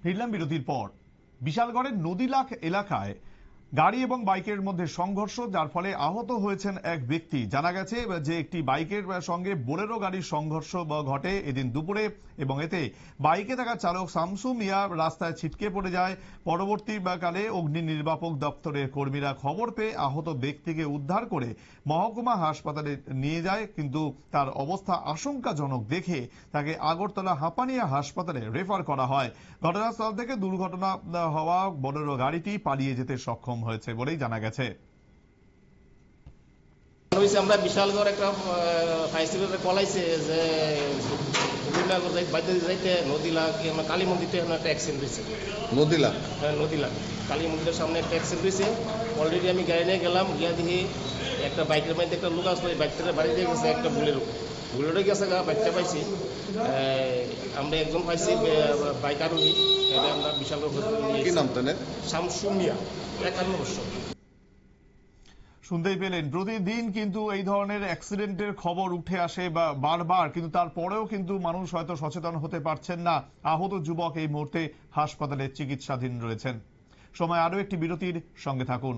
ফিরলাম বিরতির পর। বিশালগড়ের নদীলাখ এলাকায় গাড়ি এবং বাইকের মধ্যে সংঘর্ষ, যার ফলে আহত হয়েছেন এক ব্যক্তি। জানা গেছে যে একটি বাইকের সঙ্গে বোলেরো গাড়ির সংঘর্ষ ঘটে এদিন দুপুরে, এবং এতে বাইকে থাকা চালক শামসু মিয়া রাস্তায় ছিটকে পড়ে যায়। পরবর্তীকালে অগ্নি নির্বাপক দপ্তরের কর্মীরা খবর পেয়ে আহত ব্যক্তিকে উদ্ধার করে মহকুমা হাসপাতালে নিয়ে যায়, কিন্তু তার অবস্থা আশঙ্কাজনক দেখে তাকে আগরতলা হাঁপানিয়া হাসপাতালে রেফার করা হয়। ঘটনাস্থল থেকে দুর্ঘটনা হওয়া বোলেরো গাড়িটি পালিয়ে যেতে সক্ষম হয়েছে বলেই জানা গেছে। আমরা বিশালগড় একটা ফায়ার কল আইছে যে যাইতে নদীলাখ কালী মন্দিরে একটা অ্যাক্সিডেন্ট হয়েছে। নদীলাখ? হ্যাঁ, নদীলাখ কালী মন্দিরের সামনে একটা অ্যাক্সিডেন্ট হয়েছে। অলরেডি আমি গাড়ি নিয়ে গেলাম, গিয়া দেখি একটা বাইকের মধ্যে একটা লোক আসলো, বাইকটা বাড়ি দিয়ে গেছে একটা বুলেরো গেছে বাইকটা পাইছি। আমরা একজন পাইছি বাইক আরোহী, এটা আমরা বিশালগড় কি নাম তাহলে? শামসু মিয়া, 51 বছর। শুনতেই পেলেন, প্রতিদিন কিন্তু এই ধরনের অ্যাক্সিডেন্টের খবর উঠে আসে বা বারবার, কিন্তু তারপরেও কিন্তু মানুষ হয়তো সচেতন হতে পারছেন না। আহত যুবক এই মুহূর্তে হাসপাতালে চিকিৎসাধীন রয়েছেন। সময় আরো একটি বিরতির, সঙ্গে থাকুন।